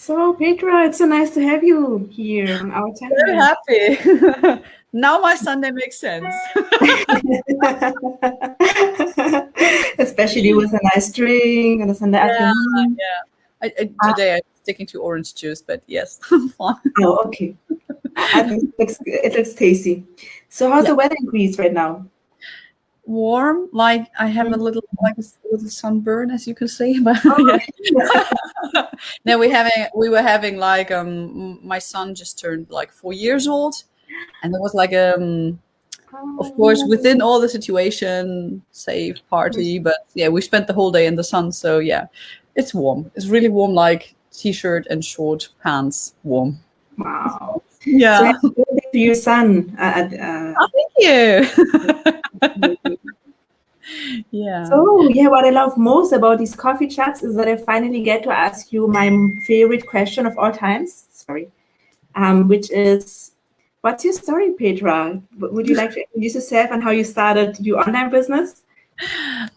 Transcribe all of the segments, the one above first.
So, Petra, it's so nice to have you here on our Very channel. happy. Now my Sunday makes sense. Especially with a nice drink on a Sunday Yeah, afternoon. yeah. Ah, Today I'm sticking to orange juice, but yes, fine. oh, okay. I think it looks tasty. So, how's Yeah, the weather in Greece right now? warm. Like I have a Mm. little, like a little sunburn, as you can see. But Oh, yeah. No, we were having like my son just turned like 4 years old, and there was like of course oh, within all the situation safe party, but yeah, we spent the whole day in the sun, so yeah, it's warm. It's really warm, like t-shirt and short pants warm. wow. So, Yeah. happy birthday to your son. Oh, thank you. Yeah. So, yeah, what I love most about these coffee chats is that I finally get to ask you my favorite question of all times. Sorry. Which is, what's your story, Petra? Would you like to introduce yourself and how you started your online business?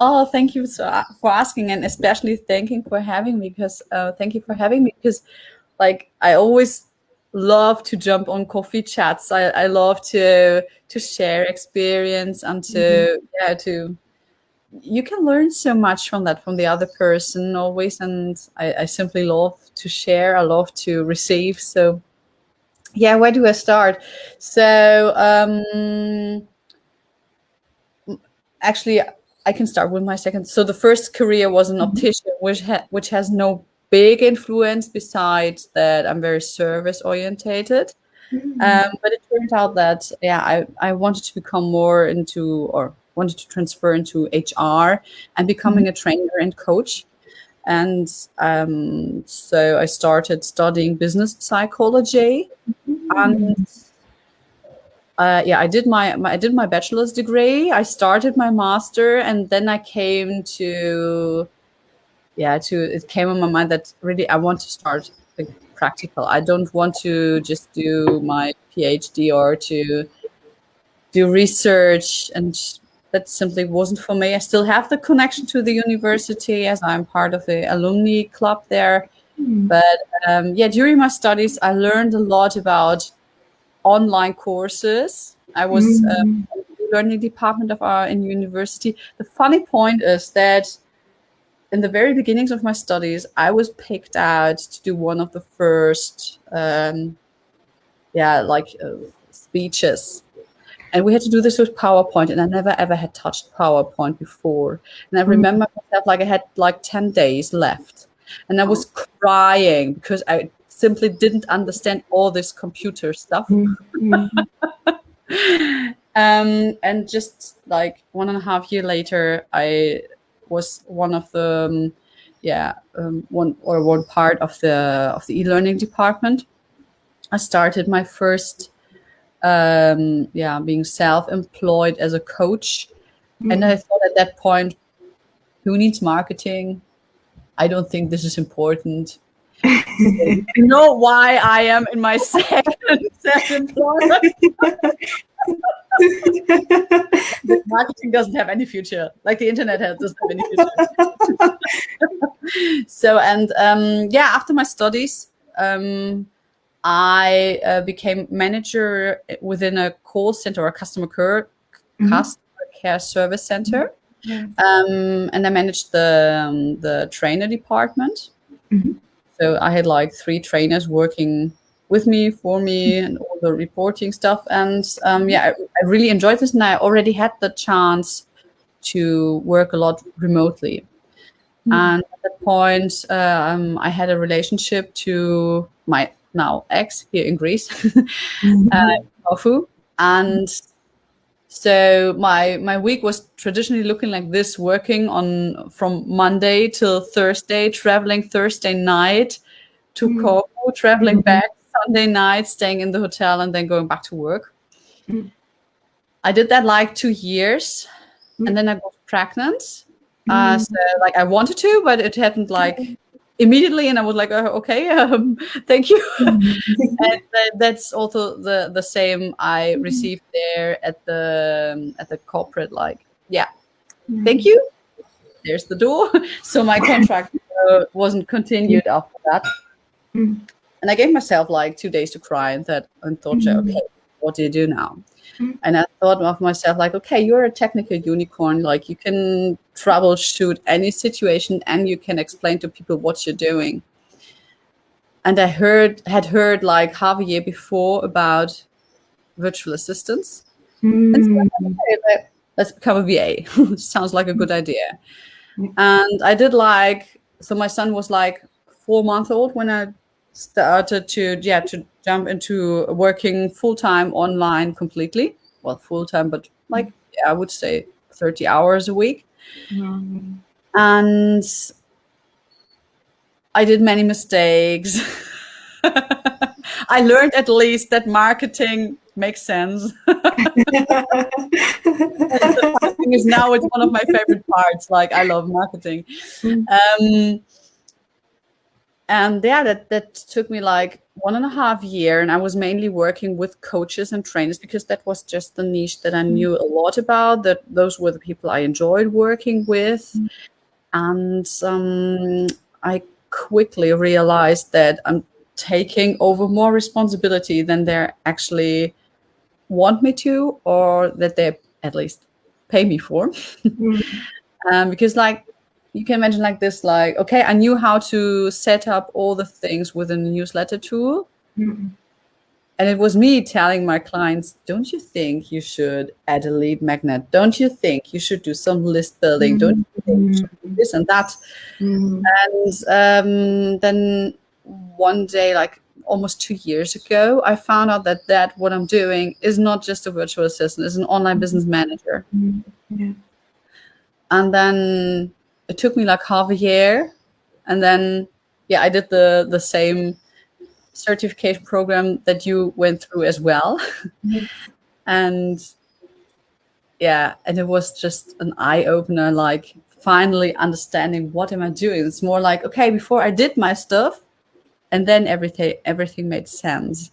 Oh, thank you for asking, and especially thank you for having me because like I always love to jump on coffee chats. I love to share experience and Mhm. to you can learn so much from that from the other person always, and I simply love to share. I love to receive. So yeah, where do I start? So actually I can start with my second. So the first career was an Mhm. optician, which has no big influence besides that I'm very service orientated. Mhm. But it turned out that yeah, I wanted to become more into or wanted to transfer into HR and Mhm. becoming a trainer and coach. And so I started studying business psychology. And Mhm. yeah, I did my bachelor's degree. I started my master, and then I came to it came on my mind that really I want to start like practical. I don't want to just do my PhD or to do research, and that simply wasn't for me. I still have the connection to the university as I'm part of the alumni club there. Mhm. But yeah, during my studies, I learned a lot about online courses. I was Mhm. in the learning department of our in university. The funny point is that in the very beginnings of my studies, I was picked out to do one of the first, speeches, and we had to do this with PowerPoint, and I never ever had touched PowerPoint before. And I Mhm. remember myself like I had like 10 days left, and I was crying because I simply didn't understand all this computer stuff. Mhm. And just like 1.5 year later, I was one of the one part of the e-learning department. I started my first being self-employed as a coach, and I Mhm. thought at that point, who needs marketing? I don't think this is important. You know why I am in my second self-employment? The marketing doesn't have any future, like the internet doesn't have any future. So, and yeah, after my studies, I became manager within a call center or a Mhm. customer care service center, Yeah. and I managed the trainer department. Mhm. So I had like 3 trainers working with me, for me, and all the reporting stuff. And yeah, I really enjoyed this, and I already had the chance to work a lot remotely. Mhm. And at that point, I had a relationship to my now ex here in Greece, Mhm. Tofu. And so my week was traditionally looking like this: working on from Monday till Thursday, traveling Thursday night to Mhm. Corfu, traveling Mhm. back Sunday night, staying in the hotel, and then going back to work. Mhm. I did that like 2 years, and Mhm. then I got pregnant. So Mhm. like I wanted to, but it happened like immediately, and I was like, oh, okay, thank you. And that's also the same I received there at the corporate. Like, yeah, thank you. There's the door. So my contract wasn't continued after that. Mm. And I gave myself like 2 days to cry and thought, okay, what do you do now? And I thought of myself like, okay, you're a technical unicorn. Like you can troubleshoot any situation and you can explain to people what you're doing. And I had heard like half a year before about virtual assistants. And so I thought, okay, let's become a VA. Sounds like a good idea. And I did so my son was like 4 months old when I started to jump into working full-time online completely. Well, full-time, but like, I would say 30 hours a week. And I did many mistakes. I learned at least that marketing makes sense. The funny thing is now it's one of my favorite parts. Like I love marketing. And yeah, that took me like 1.5 years, and I was mainly working with coaches and trainers because that was just the niche that I knew a lot about. That those were the people I enjoyed working with, and I quickly realized that I'm taking over more responsibility than they actually want me to, or that they at least pay me for. Because like you can imagine like this, like, okay, I knew how to set up all the things within the newsletter tool. And it was me telling my clients, don't you think you should add a lead magnet? Don't you think you should do some list building? Don't you think you should do this and that? And then one day, like almost 2 years ago, I found out that what I'm doing is not just a virtual assistant, it's an online business manager. And then it took me like half a year. And then, I did the same certification program that you went through as well. And it was just an eye-opener, like finally understanding what am I doing. It's more like, okay, before I did my stuff, and then everything made sense.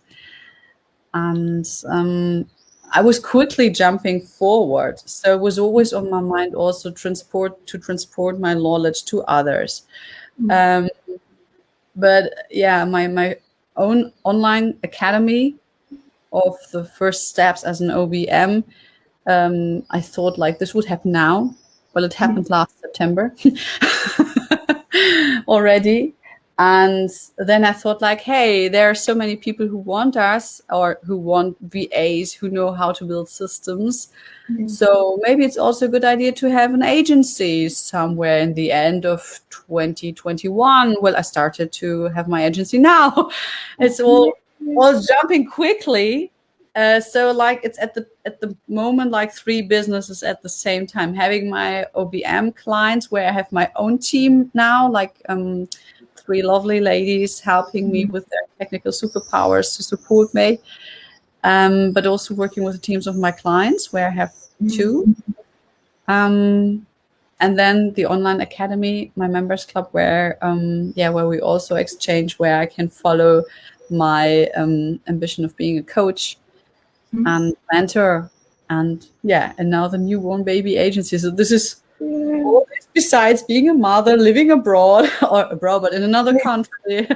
And I was quickly jumping forward. So it was always on my mind also to transport my knowledge to others. But my own online academy of the first steps as an OBM, I thought like this would happen now. Well, it happened last September already. And then I thought like, hey, there are so many people who want us or who want VAs who know how to build systems. So maybe it's also a good idea to have an agency somewhere in the end of 2021. Well, I started to have my agency now. It's all jumping quickly. So like it's at the moment like 3 businesses at the same time, having my OBM clients where I have my own team now, like 3 lovely ladies helping me with their technical superpowers to support me, but also working with the teams of my clients where I have 2. And then the online academy, my members club, where we also exchange, where I can follow my ambition of being a coach and mentor, and now the newborn baby agency. So this is all this besides being a mother, living abroad, but in another country.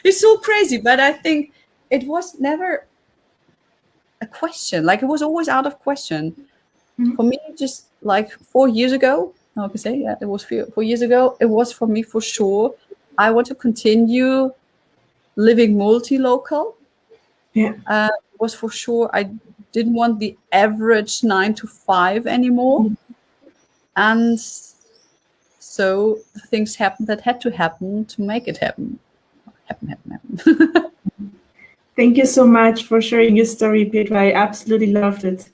It's so crazy, but I think it was never a question. Like it was always out of question. For me, just like 4 years ago, I can say, it was 4 years ago. It was for me for sure. I want to continue living multi-local. It was for sure. I didn't want the average 9 to 5 anymore. And so things happened that had to happen to make it happen. Happen. Thank you so much for sharing your story, Petra. I absolutely loved it.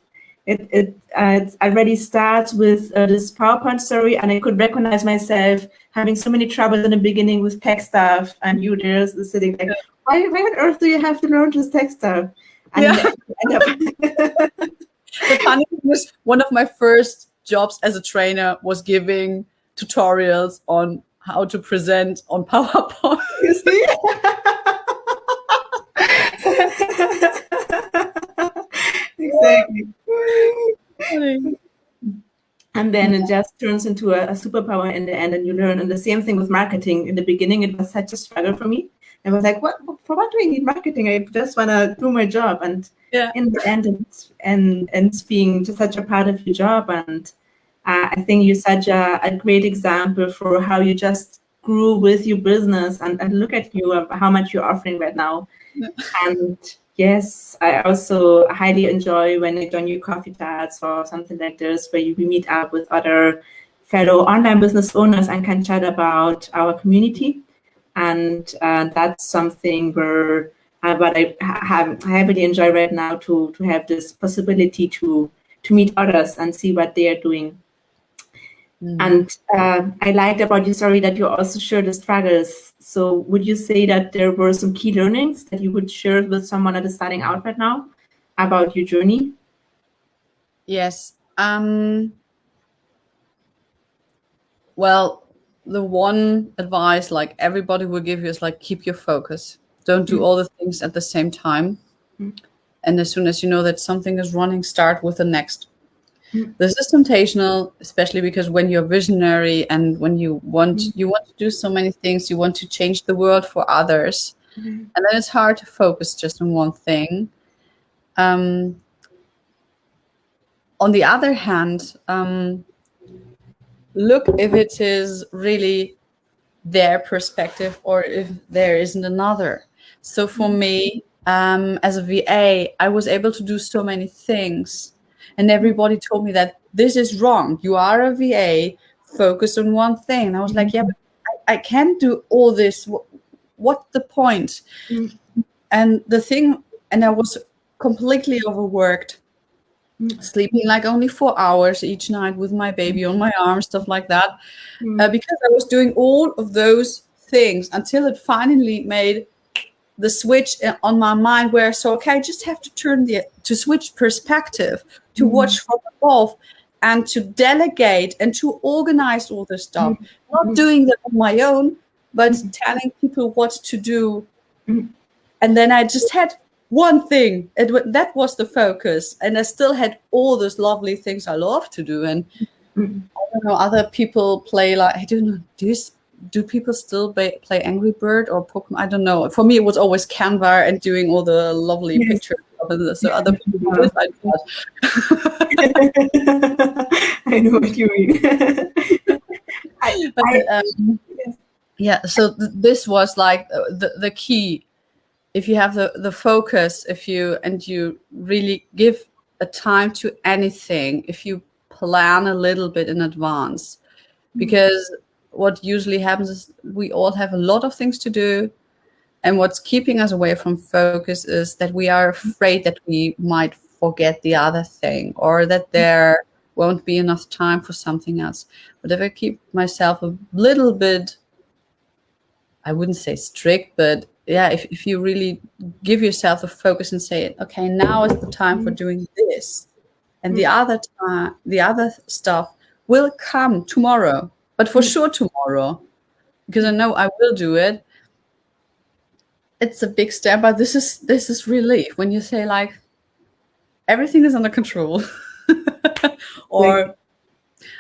It already starts with this PowerPoint story, and I could recognize myself having so many troubles in the beginning with tech stuff, and you there sitting like, why on earth do you have to learn this tech stuff? And The funny thing is, one of my first jobs as a trainer was giving tutorials on how to present on PowerPoint. You see? Exactly. And then it just turns into a superpower in the end, and you learn. And the same thing with marketing. In the beginning, it was such a struggle for me. I was like, for what do I need marketing? I just want to do my job. And in the end, it's being just such a part of your job. And I think you're such a great example for how you just grew with your business. And look at you, how much you're offering right now. And yes, I also highly enjoy when I join your coffee chats or something like this, where we meet up with other fellow online business owners and can chat about our community. And that's something where what I heavily enjoy right now, to have this possibility to meet others and see what they are doing. And I liked about your story that you also shared the struggles. So would you say that there were some key learnings that you would share with someone that is starting out right now about your journey? Yes. Well, the one advice like everybody will give you is like, keep your focus. Don't do all the things at the same time. And as soon as you know that something is running, start with the next. This is temptational, especially because when you're visionary and when you want to do so many things, you want to change the world for others. And then it's hard to focus just on one thing. On the other hand, look if it is really their perspective or if there isn't another. So for me, as a VA, I was able to do so many things. And everybody told me that this is wrong. You are a VA, focus on one thing. And I was like, yeah, but I can't do all this. What's the point? And I was completely overworked, sleeping like only 4 hours each night with my baby on my arm, stuff like that, because I was doing all of those things until it finally made the switch on my mind where, so, okay, I just have to switch perspective, to watch from above and to delegate and to organize all this stuff, not doing that on my own, but telling people what to do. And then I just had one thing. That was the focus. And I still had all those lovely things I love to do. And I don't know, other people play like, I don't know, do people still play Angry Bird or Pokemon? I don't know. For me, it was always Canva and doing all the lovely pictures. So other people do this, I do that. I know what you mean. So this was like the key. If you have the focus, if you really give a time to anything, if you plan a little bit in advance, because what usually happens is we all have a lot of things to do. And what's keeping us away from focus is that we are afraid that we might forget the other thing or that there won't be enough time for something else. But if I keep myself a little bit, I wouldn't say strict, but yeah, if you really give yourself a focus and say, okay, now is the time for doing this. And the other stuff will come tomorrow, but for sure tomorrow, because I know I will do it. It's a big step, but this is relief when you say like everything is under control. Or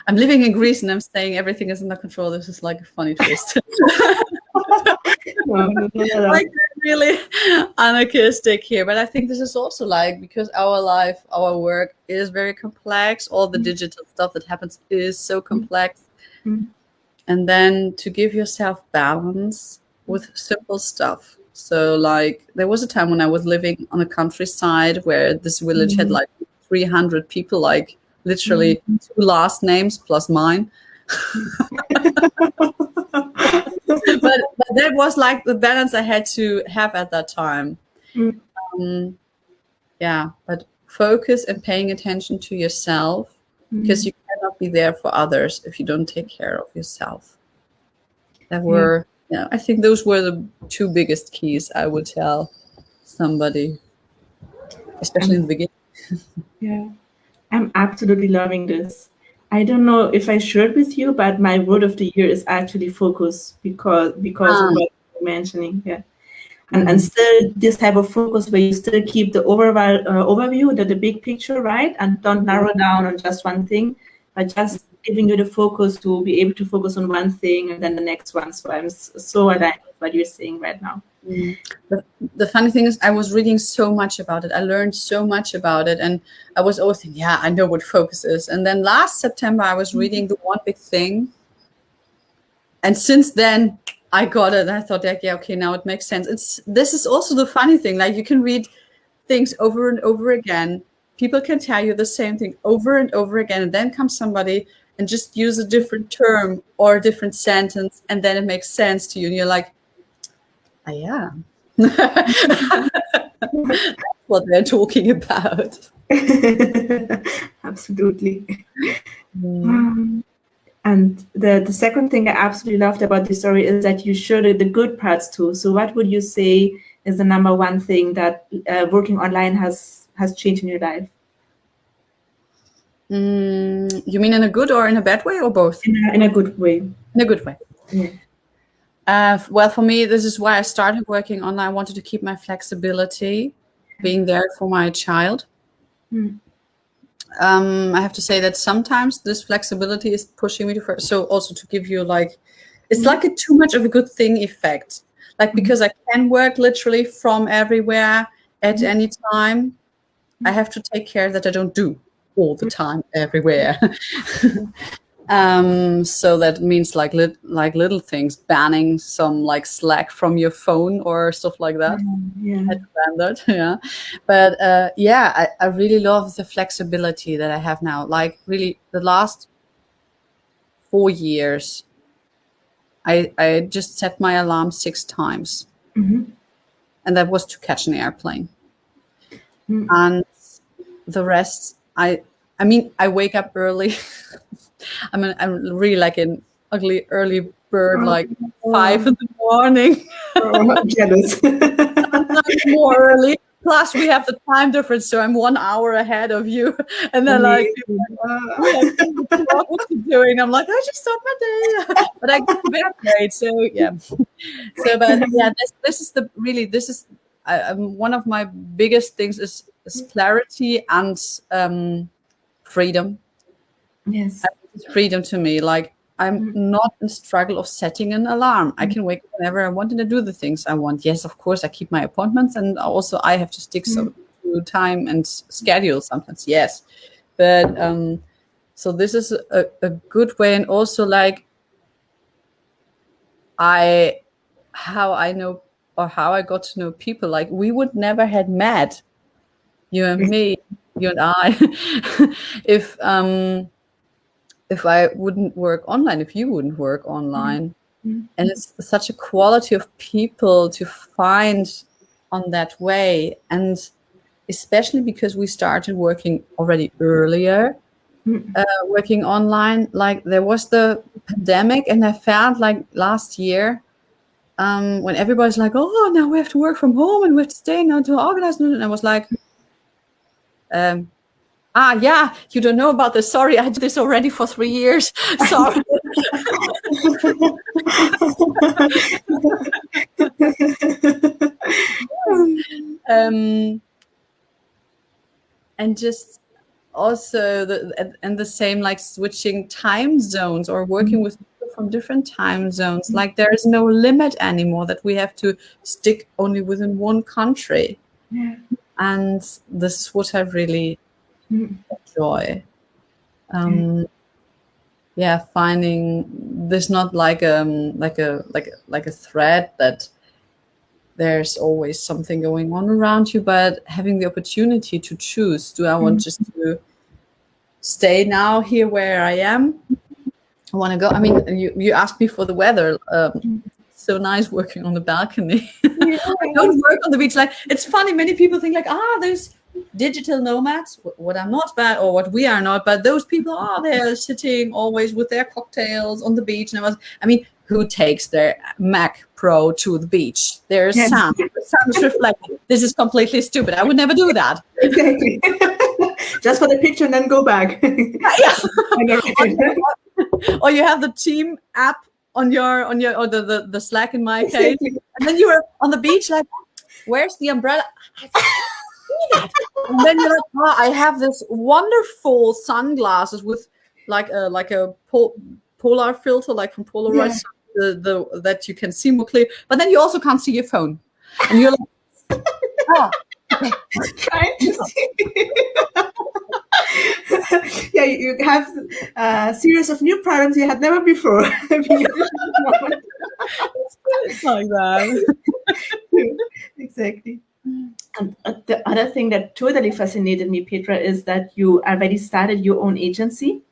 I'm living in Greece and I'm saying everything is under control. This is like a funny twist. Like really anarchistic here, but I think this is also like, because our work is very complex. All the digital stuff that happens is so complex. And then to give yourself balance with simple stuff. So like there was a time when I was living on the countryside where this village had like 300 people, like literally 2 last names plus mine. but that was like the balance I had to have at that time. But focus and paying attention to yourself, because you cannot be there for others if you don't take care of yourself. I think those were the 2 biggest keys I would tell somebody, especially in the beginning. I'm absolutely loving this. I don't know if I shared with you, but my word of the year is actually focus, because of what you're mentioning. And still this type of focus where you still keep the overview, the big picture, right? And don't narrow down on just one thing. but just giving you the focus to be able to focus on one thing and then the next one. So I'm so aligned with what you're saying right now. The funny thing is, I was reading so much about it. I learned so much about it, and I was always thinking, yeah, I know what focus is. And then last September, I was reading The One Big Thing, and since then, I got it. And I thought, like, yeah, okay, now it makes sense. This is also the funny thing. Like, you can read things over and over again. People can tell you the same thing over and over again, and then comes somebody and just use a different term or a different sentence, and then it makes sense to you, and you're like, oh, yeah. That's what they're talking about. Absolutely. And the second thing I absolutely loved about this story is that you showed the good parts too. So what would you say is the number one thing that working online has changed in your life? You mean in a good or in a bad way, or both? In a good way. In a good way. Yeah. Well, for me, this is why I started working online. I wanted to keep my flexibility, being there for my child. I have to say that sometimes this flexibility is pushing me to first. So also to give you like, it's like a too much of a good thing effect. Like, because I can work literally from everywhere at any time, I have to take care that I don't do all the time everywhere. So that means like little things, banning some like Slack from your phone or stuff like that. Standard, yeah. But I really love the flexibility that I have now. Like, really, the last 4 years, I just set my alarm 6 times, and that was to catch an airplane. And the rest, I mean, I wake up early. I'm really like an ugly early bird, like 5 in the morning. I'm jealous. Sometimes more early. Plus, we have the time difference, so I'm 1 hour ahead of you. And then, like, what you doing? I'm like, I just start my day, but I get to bed late. So yeah. So, but yeah, this is one of my biggest things is clarity and freedom. Yes. Freedom to me. Like, I'm not in struggle of setting an alarm. I can wake up whenever I want and I do the things I want. Yes, of course, I keep my appointments, and also I have to stick to time and schedule sometimes. Yes, but so this is a good way, and also like how I know, or how I got to know people. Like, we would never had met, you and me, you and I, if I wouldn't work online, if you wouldn't work online. And it's such a quality of people to find on that way. And especially because we started working already earlier, working online. Like, there was the pandemic, and I felt like last year, when everybody's like, oh, now we have to work from home and we have to stay now to organize. And I was like, yeah, you don't know about this. Sorry, I did this already for 3 years. Sorry. And just also the same, like switching time zones or working with people from different time zones. Like, there is no limit anymore that we have to stick only within one country. Yeah. And this is what I really enjoy. Finding this not like a thread that there's always something going on around you, but having the opportunity to choose. Do I want just to stay now here where I am? I want to go. I mean, you asked me for the weather. So nice working on the balcony. I don't work on the beach. Like, it's funny. Many people think like, there's digital nomads, what I'm not, but or what we are not, but those people they're sitting always with their cocktails on the beach. And I mean, who takes their Mac Pro to the beach? There's sun. The sun's reflecting. This is completely stupid. I would never do that. Exactly. Just for the picture and then go back. Or you have the team app on your or the Slack in my case, and then you were on the beach like, where's the umbrella? And then you're like, I have this wonderful sunglasses with like a polar filter, like from Polaroid, so the that you can see more clear. But then you also can't see your phone, and you're like, oh, okay. Trying to see. Yeah, you have a series of new problems you had never before. It's like that. Exactly. And the other thing that totally fascinated me, Petra, is that you already started your own agency.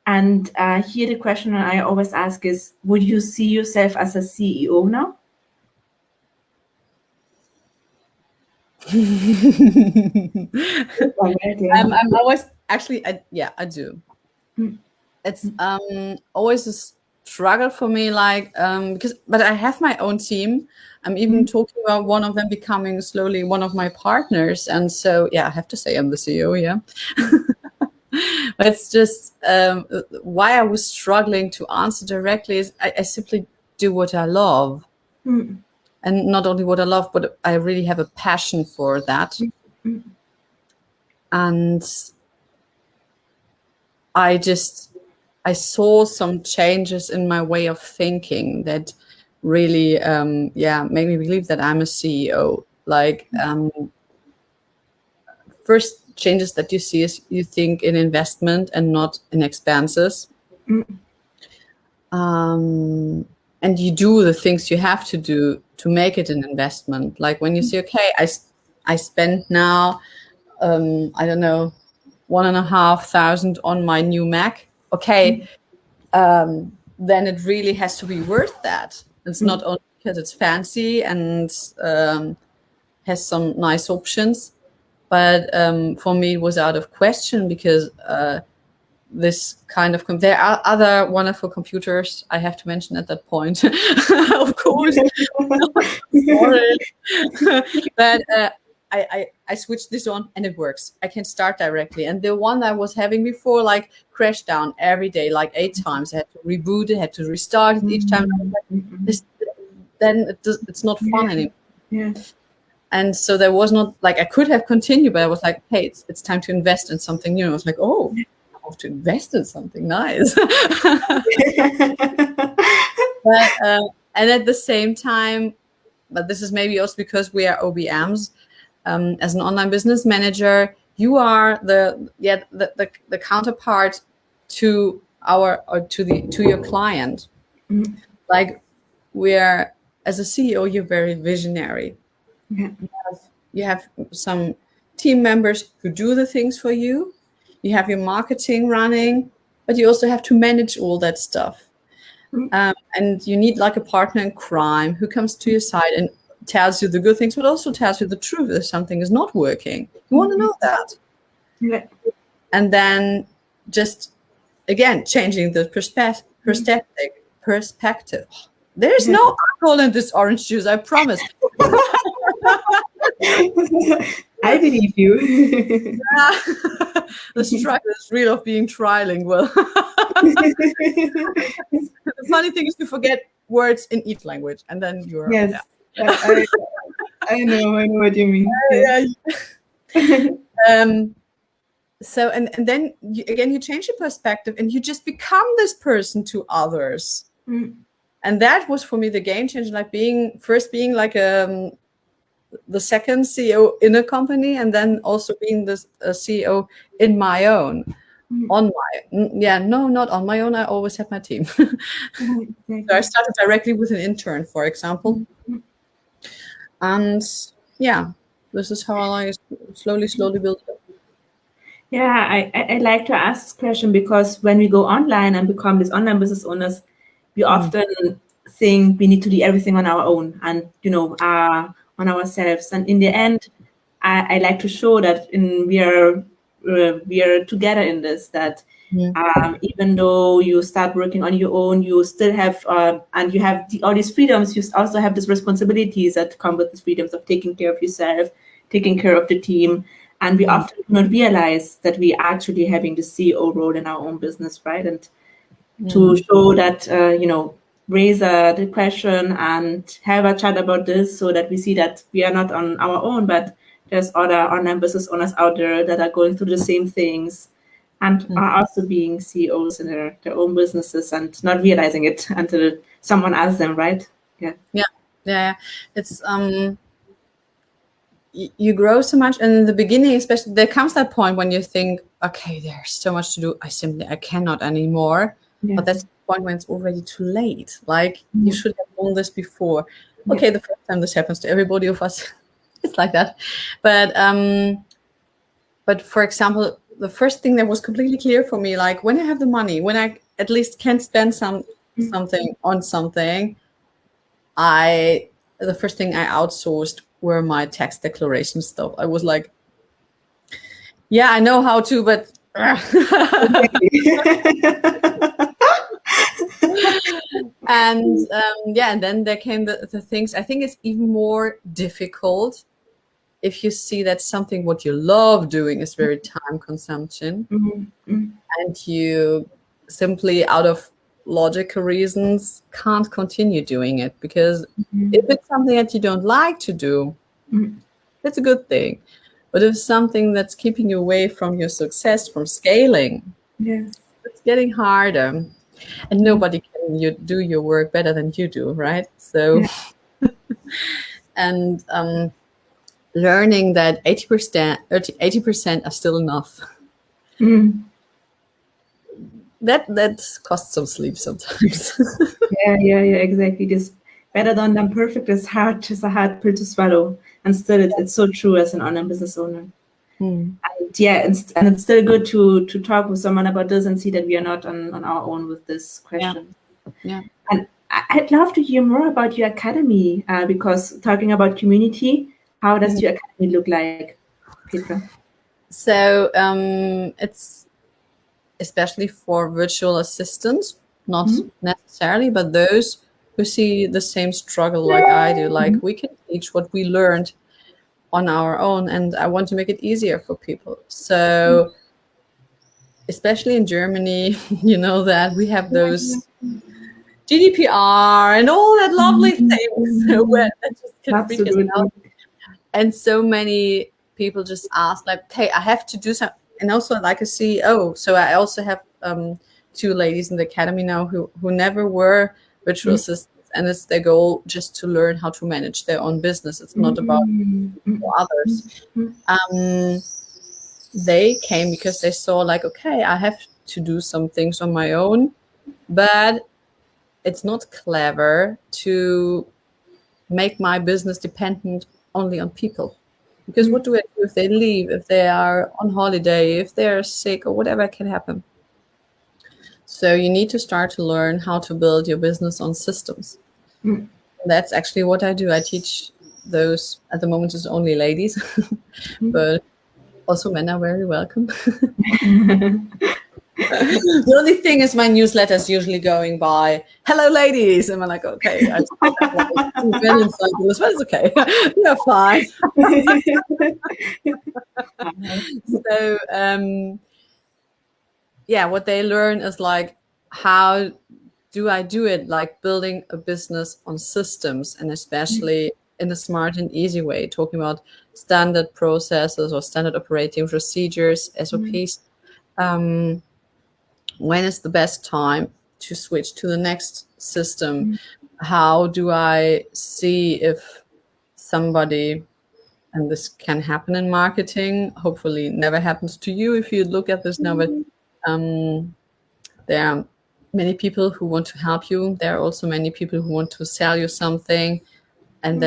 And here the question I always ask is, would you see yourself as a CEO now? I'm always actually, I do. It's always a struggle for me, like but I have my own team. I'm even talking about one of them becoming slowly one of my partners, and so I have to say I'm the CEO. Yeah. But it's just why I was struggling to answer directly is I simply do what I love. And not only what I love, but I really have a passion for that. And I saw some changes in my way of thinking that really, made me believe that I'm a CEO. Like, first changes that you see is you think in investment and not in expenses. And you do the things you have to do to make it an investment. Like when you say, okay, I spend now, I don't know, 1,500 on my new Mac. Okay, then it really has to be worth that. It's not only because it's fancy and has some nice options, but for me it was out of question because this kind of there are other wonderful computers I have to mention at that point, of course. Sorry. But I switched this on and it works. I can start directly. And the one I was having before, like, crashed down every day, like 8 times. I had to reboot it, had to restart it each time. Then it's not fun anymore. Yeah. And so there was not, like, I could have continued, but I was like, hey, it's time to invest in something new. I was like, oh, I have to invest in something nice. But, and at the same time, but this is maybe also because we are OBMs, as an online business manager, you are the counterpart to your client. Like, we're, as a CEO, you're very visionary. You have some team members who do the things for you. You have your marketing running, but you also have to manage all that stuff. And you need like a partner in crime who comes to your side and tells you the good things, but also tells you the truth if something is not working. You want to know that. Yeah. And then just, again, changing the perspective. There's no alcohol in this orange juice, I promise. I believe you. The struggle is real of being trilingual. The funny thing is you forget words in each language, and then you're... Yes. Yeah. I know what you mean. So, and then you change your perspective and you just become this person to others. And that was for me the game changer, like being like the second CEO in a company, and then also being the CEO in my own. Not on my own. I always had my team. So I started directly with an intern, for example. And this is how I slowly built it. Yeah, I like to ask this question because when we go online and become these online business owners, we often think we need to do everything on our own and, on ourselves. And in the end, I like to show that we are together in this, that even though you start working on your own, you still have, and you have all these freedoms, you also have these responsibilities that come with the freedoms of taking care of yourself, taking care of the team. And we often do not realize that we are actually having the CEO role in our own business, right? And to show that, raise the question and have a chat about this so that we see that we are not on our own, but there's other online business owners out there that are going through the same things. and are also being CEOs in their own businesses and not realizing it until someone asks them, right? Yeah. It's you grow so much, and in the beginning, especially, there comes that point when you think, okay, there's so much to do. I cannot anymore. Yeah. But that's the point when it's already too late. Like you Mhm. should have done this before. Yeah. Okay, the first time this happens to everybody of us, it's like that. But for example, the first thing that was completely clear for me, like when I have the money, when I at least can spend something on something, the first thing I outsourced were my tax declaration stuff. I was like, yeah, I know how to, but and and then there came the things. I think it's even more difficult if you see that something what you love doing is very time consumption, and you simply out of logical reasons can't continue doing it, because if it's something that you don't like to do, that's a good thing. But if something that's keeping you away from your success, from scaling, Yes. it's getting harder. And nobody can do your work better than you do, right? So, and learning that 80% are still enough. That costs some sleep sometimes. Yeah, exactly. This better than perfect is hard, just a hard pill to swallow. And still, it's so true as an online business owner. And it's still good to talk with someone about this and see that we are not on our own with this question. Yeah. And I'd love to hear more about your academy, because talking about community, how does your academy look like, Petra? So it's especially for virtual assistants, not necessarily, but those who see the same struggle like I do. Like we can teach what we learned on our own, and I want to make it easier for people. So especially in Germany, you know that we have those GDPR and all that lovely things where that just can freak us out. And so many people just ask, like, hey, I have to do something. And also like a CEO. So I also have 2 ladies in the academy now who never were virtual assistants. And it's their goal just to learn how to manage their own business. It's not about others. They came because they saw like, okay, I have to do some things on my own, but it's not clever to make my business dependent only on people. Because what do I do if they leave, if they are on holiday, if they're sick, or whatever can happen? So you need to start to learn how to build your business on systems. That's actually what I do. I teach those, at the moment it's only ladies, but also men are very welcome. The only thing is my newsletter is usually going by, hello ladies, and I'm like, okay, I like 2 million cycles, but it's okay. You're fine. So what they learn is like, how do I do it? Like building a business on systems, and especially in a smart and easy way, talking about standard processes or standard operating procedures, SOPs. When is the best time to switch to the next system? How do I see if somebody, and this can happen in marketing, hopefully never happens to you if you look at this now, but there are many people who want to help you. There are also many people who want to sell you something and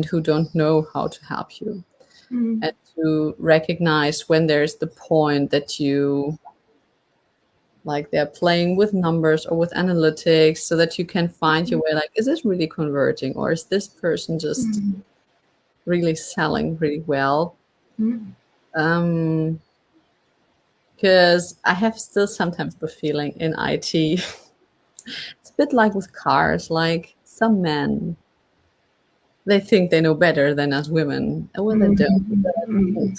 who don't know how to help you. And to recognize when there's the point that you, like, they're playing with numbers or with analytics, so that you can find your way, like, is this really converting, or is this person just really selling really well? Because I have still sometimes the feeling in IT, it's a bit like with cars, like some men, they think they know better than us women, and when they don't.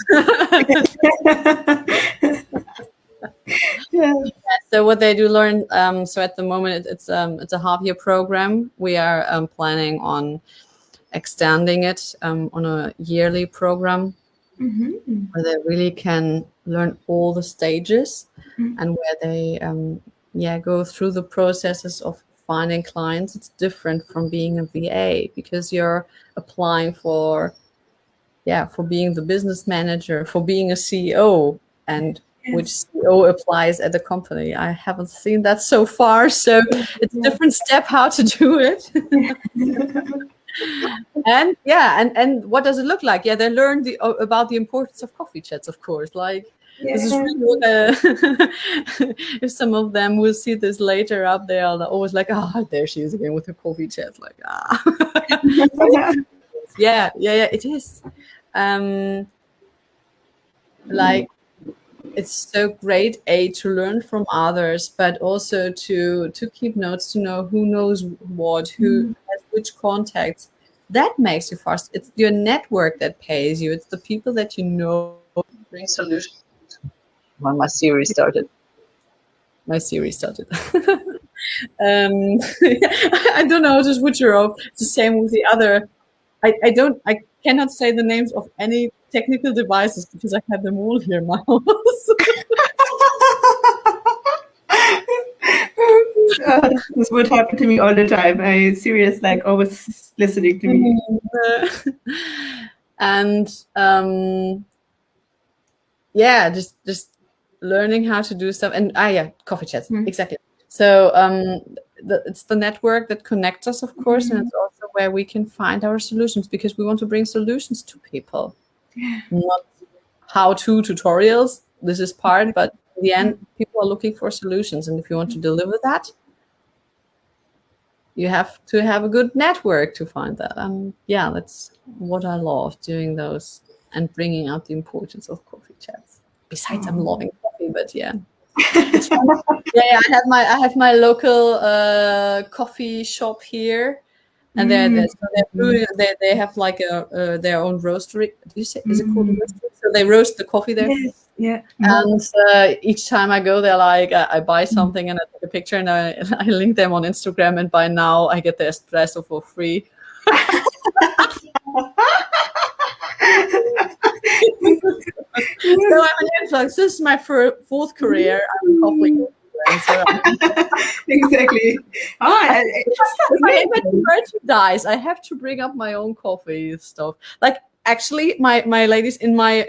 So what they do learn, so at the moment it's a half-year program. We are planning on extending it on a yearly program. where they really can learn all the stages and where they go through the processes of finding clients. It's different from being a VA because you're applying for being the business manager, for being a CEO, and which CEO applies at the company. I haven't seen that so far, so it's a different step how to do it. And what does it look like? Yeah, they learn about the importance of coffee chats, of course. Like this is really what if some of them will see this later up there, they're always like, oh, there she is again with her coffee chat. Like, yeah, it is. Like it's so great to learn from others, but also to keep notes, to know who knows what, who has which contacts. That makes you fast. It's your network that pays you. It's the people that you know bring solutions. Well, my Siri started. I don't know how to switch her off. It's the same with the other. I cannot say the names of any technical devices because I have them all here in my house. This would happen to me all the time. Sirius like always listening to me. And just learning how to do stuff. And coffee chats, exactly. So it's the network that connects us, of course, and it's also where we can find our solutions, because we want to bring solutions to people, not how-to tutorials. This is part, but in the end, people are looking for solutions, and if you want to deliver that, you have to have a good network to find that. That's what I love, doing those and bringing out the importance of coffee chats. Besides, I'm loving coffee, but it's fun. I have my local coffee shop here, and they have like their own roastery. Do you say, is it called a roastery? So they roast the coffee there. Yes, yeah. And each time I go there, like I buy something and I take a picture and I link them on Instagram, and by now I get the espresso for free. So I'm an influencer. This is my fourth career. I'm a coffee influencer. Exactly. If merchandise, I have to bring up my own coffee stuff. Like actually, my ladies in my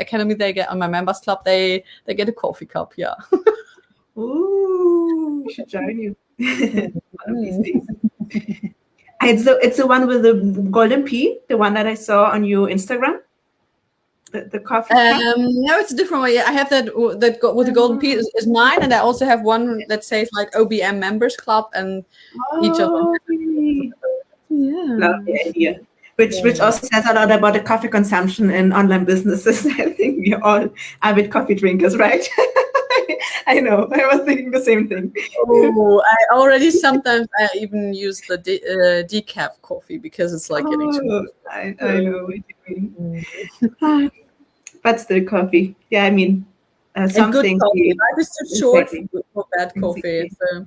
academy, they get on my members club. They get a coffee cup. Yeah. Ooh, we should join you one of these days. It's the one with the golden P, the one that I saw on your Instagram. The coffee cup? No, it's a different way. I have that with the golden P is mine, and I also have one that says like OBM members club, and each of them. Lovely idea. Which also says a lot about the coffee consumption in online businesses. I think we are all avid coffee drinkers, right? I know. I was thinking the same thing. Oh, I already sometimes I even use the decaf coffee because it's like getting too much. I know what you mean. But still coffee. Yeah, I mean, something. Good coffee. Life is too short for bad coffee. So.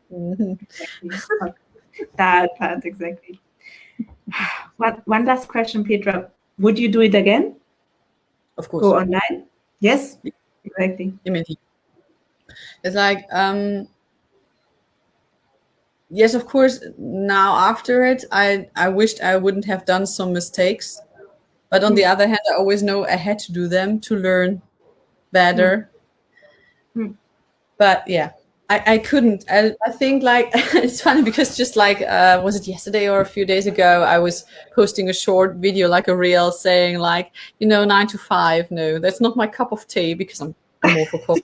That part, exactly. One last question, Petra. Would you do it again? Of course. Go online? Yes, exactly. It's like, yes, of course. Now after it, I wished I wouldn't have done some mistakes. But on the other hand, I always know I had to do them to learn better. But yeah, I couldn't. I think like it's funny because just like was it yesterday or a few days ago, I was posting a short video, like a reel, saying like 9 to 5. No, that's not my cup of tea because I'm more for coffee.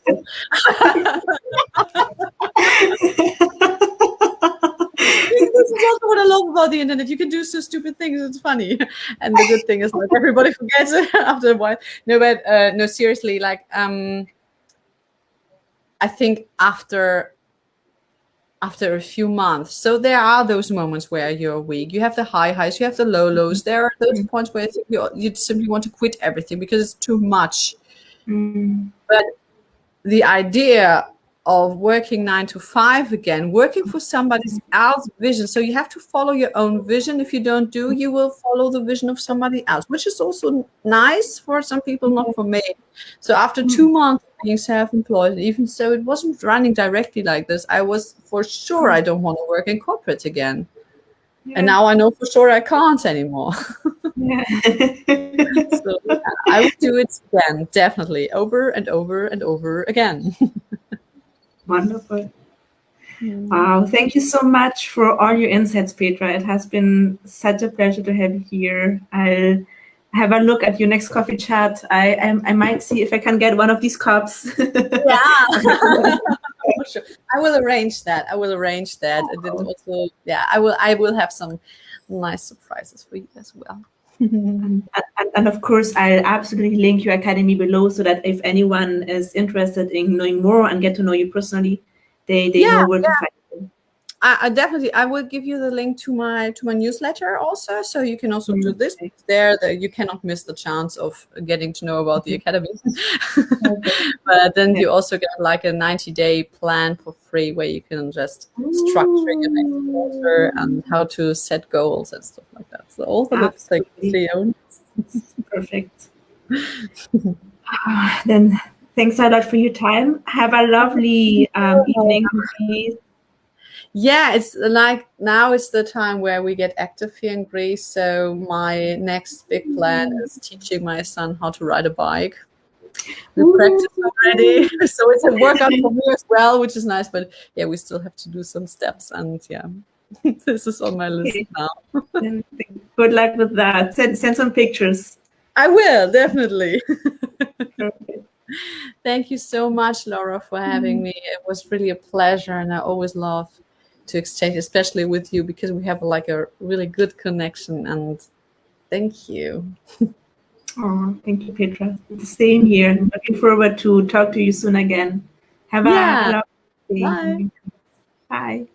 This is also what I love about the internet. You can do so stupid things. It's funny, and the good thing is like everybody forgets it after a while. No, but no, seriously, like I think after a few months. So there are those moments where you're weak. You have the high highs, you have the low lows. There are those points where you simply want to quit everything because it's too much. But the idea of working 9 to 5 again, working for somebody else's vision. So you have to follow your own vision. If you don't do, you will follow the vision of somebody else, which is also nice for some people, not for me. So after 2 months of being self-employed, even so it wasn't running directly like this, I was for sure I don't want to work in corporate again. And now I know for sure I can't anymore. Yeah. So yeah, I would do it again, definitely, over and over and over again. Wonderful. Wow. Thank you so much for all your insights, Petra. It has been such a pleasure to have you here. I'll have a look at your next coffee chat. I might see if I can get one of these cups. Yeah. Sure. I will arrange that. And then also, yeah, I will have some nice surprises for you as well. And of course, I'll absolutely link your academy below so that if anyone is interested in knowing more and get to know you personally, they know where to find you. I definitely, I will give you the link to my newsletter also, so you can also do this there. That you cannot miss the chance of getting to know about the academy. But then you also get like a 90-day plan for free where you can just structure your next quarter and how to set goals and stuff like that. So all the little things. Perfect. Then thanks a lot for your time. Have a lovely evening. Yeah, it's like now is the time where we get active here in Greece. So my next big plan is teaching my son how to ride a bike. We practice already, so it's a workout for me as well, which is nice. But yeah, we still have to do some steps, and yeah, this is on my list now. Good luck with that. Send some pictures. I will, definitely. Perfect. Thank you so much, Laura, for having me. It was really a pleasure, and I always love to exchange, especially with you, because we have like a really good connection. And thank you. Oh, thank you, Petra. The same here. Looking forward to talk to you soon again. Have a lovely day. Bye. Bye.